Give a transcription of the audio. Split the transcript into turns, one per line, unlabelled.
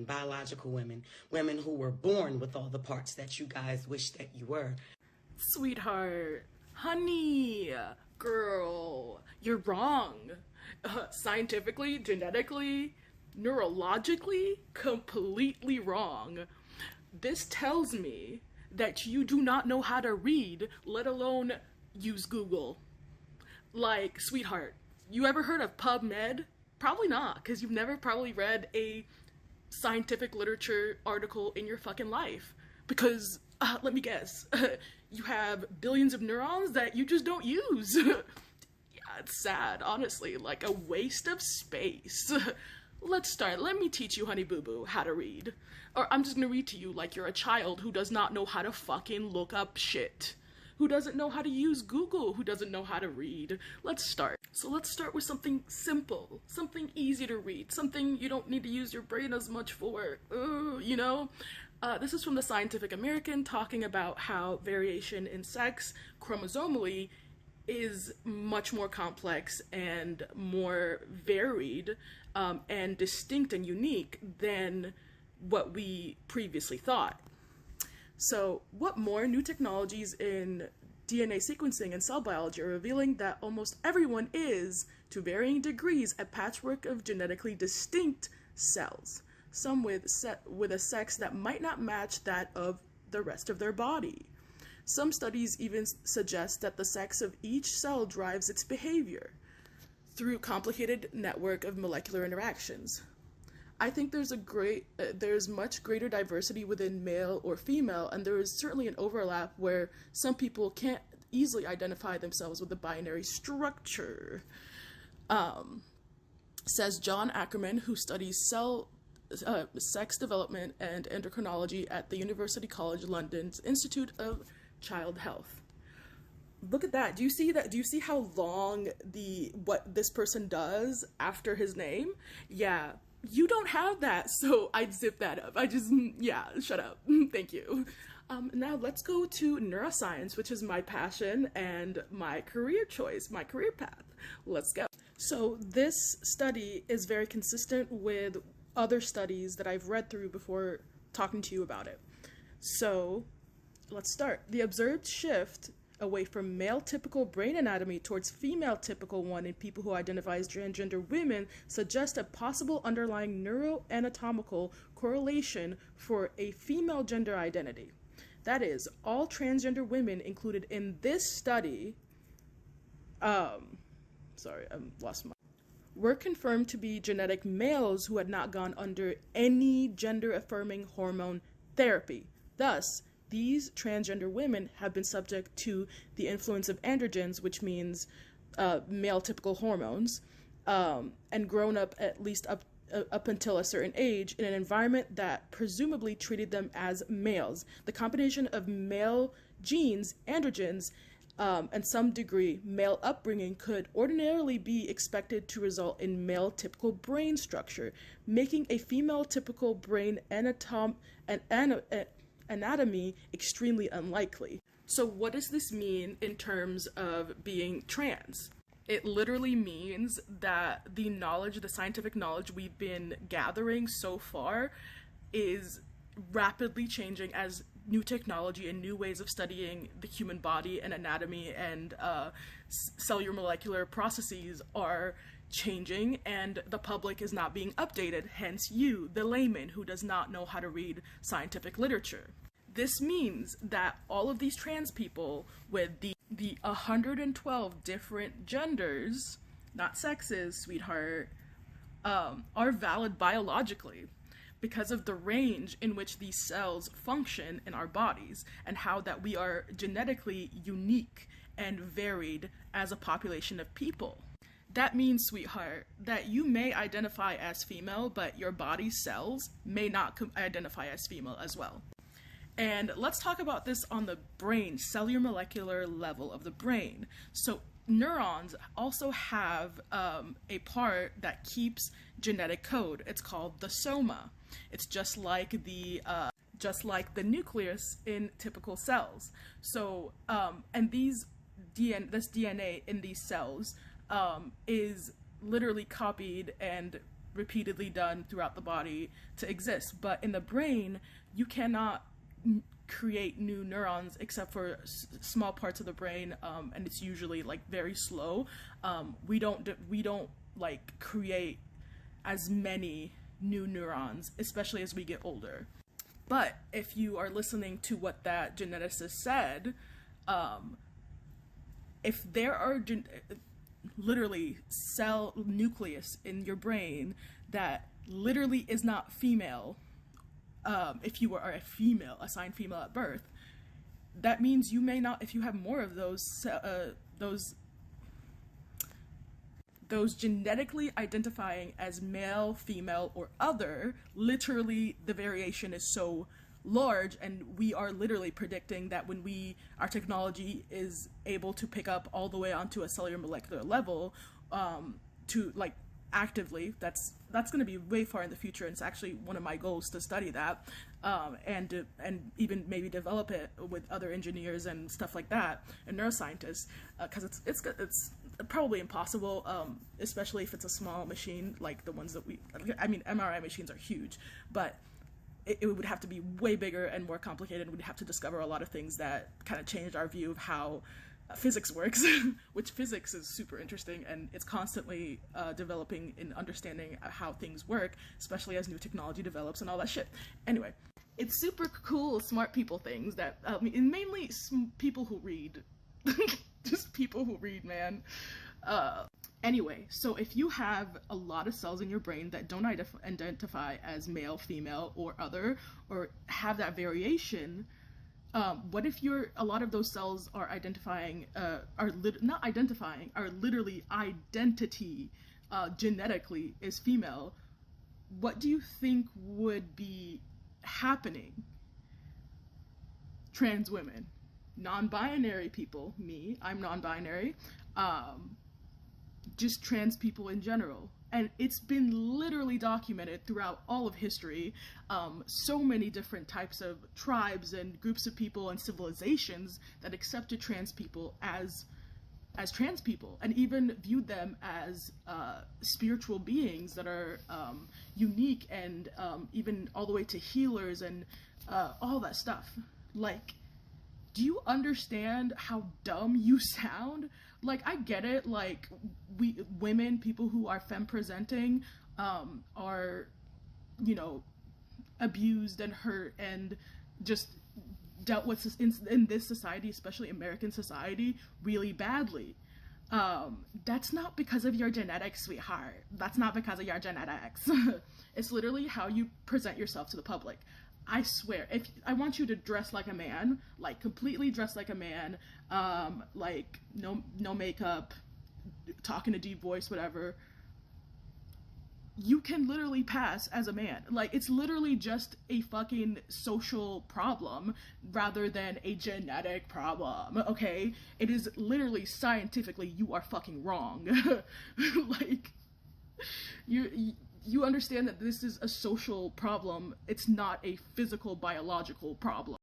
biological women, women who were born with all the parts that you guys wish that you were.
Sweetheart, honey, girl, you're wrong. Scientifically, genetically, neurologically, completely wrong. This tells me that you do not know how to read, let alone use Google. Like, sweetheart, you ever heard of PubMed? Probably not, because you've never probably read a scientific literature article in your fucking life. Because, let me guess, you have billions of neurons that you just don't use. Yeah, it's sad, honestly, like a waste of space. Let's start. Let me teach you, honey boo boo, how to read. Or I'm just gonna read to you like you're a child who does not know how to fucking look up shit. Who doesn't know how to use Google, who doesn't know how to read. Let's start. So let's start with something simple, something easy to read, something you don't need to use your brain as much for, you know? This is from the Scientific American, talking about how variation in sex chromosomally is much more complex and more varied and distinct and unique than what we previously thought. So what more? New technologies in DNA sequencing and cell biology are revealing that almost everyone is, to varying degrees, a patchwork of genetically distinct cells, some with a sex that might not match that of the rest of their body. Some studies even suggest that the sex of each cell drives its behavior through a complicated network of molecular interactions. I think there's much greater diversity within male or female, and there is certainly an overlap where some people can't easily identify themselves with a binary structure. Says John Ackerman, who studies sex development and endocrinology at the University College London's Institute of Child Health. Look at that. Do you see that? Do you see how long what this person does after his name? Yeah. You don't have that, so I'd zip that up. Yeah, shut up. Thank you. Now let's go to neuroscience, which is my passion and my career choice, my career path. Let's go. So this study is very consistent with other studies that I've read through before talking to you about it. So let's start. The observed shift away from male typical brain anatomy towards female typical one in people who identify as transgender women suggests a possible underlying neuroanatomical correlation for a female gender identity. That is, all transgender women included in this study, were confirmed to be genetic males who had not gone under any gender-affirming hormone therapy. Thus, these transgender women have been subject to the influence of androgens, which means male typical hormones, and grown up at least up until a certain age in an environment that presumably treated them as males. The combination of male genes, androgens, and some degree male upbringing could ordinarily be expected to result in male typical brain structure, making a female typical brain anatomy extremely unlikely. So what does this mean in terms of being trans? It literally means that the scientific knowledge we've been gathering so far is rapidly changing as new technology and new ways of studying the human body and anatomy and cellular molecular processes are changing, and the public is not being updated, hence you, the layman who does not know how to read scientific literature. This means that all of these trans people with the 112 different genders, not sexes, sweetheart, are valid biologically because of the range in which these cells function in our bodies and how that we are genetically unique and varied as a population of people. That means, sweetheart, that you may identify as female, but your body's cells may not identify as female as well. And let's talk about this on the brain, cellular molecular level of the brain. So neurons also have a part that keeps genetic code. It's called the soma. It's just like the nucleus in typical cells. So and this DNA in these cells is literally copied and repeatedly done throughout the body to exist. But in the brain, you cannot create new neurons except for small parts of the brain, and it's usually like very slow. We don't like create as many new neurons, especially as we get older. But if you are listening to what that geneticist said, if there are literally cell nucleus in your brain that literally is not female, if you are a female, assigned female at birth, that means you may not, if you have more of those genetically identifying as male, female, or other, literally the variation is so large, and we are literally predicting that when our technology is able to pick up all the way onto a cellular molecular level, to like actively, that's going to be way far in the future, and it's actually one of my goals to study that, and even maybe develop it with other engineers and stuff like that, and neuroscientists, because it's probably impossible, especially if it's a small machine like the ones that MRI machines are huge, but it would have to be way bigger and more complicated, and we'd have to discover a lot of things that kind of change our view of how physics works, which physics is super interesting, and it's constantly developing in understanding how things work, especially as new technology develops and all that shit. Anyway, it's super cool, smart people things that, mainly people who read. Just people who read, man. Anyway, so if you have a lot of cells in your brain that don't identify as male, female, or other, or have that variation, what if a lot of those cells are identifying, are literally identity, genetically is female? What do you think would be happening? Trans women, non-binary people, me, I'm non-binary, just trans people in general. And it's been literally documented throughout all of history. So many different types of tribes and groups of people and civilizations that accepted trans people as trans people, and even viewed them as spiritual beings that are unique, and even all the way to healers and all that stuff. Like, do you understand how dumb you sound? Like, I get it, like, women, people who are femme presenting, are, abused and hurt and just dealt with in this society, especially American society, really badly. That's not because of your genetics, sweetheart. That's not because of your genetics. It's literally how you present yourself to the public. I swear, if I want you to dress like a man, like completely dress like a man, like no makeup, talk in a deep voice, whatever, you can literally pass as a man. Like, it's literally just a fucking social problem rather than a genetic problem, okay? It is literally scientifically, you are fucking wrong. Like, you understand that this is a social problem. It's not a physical, biological problem.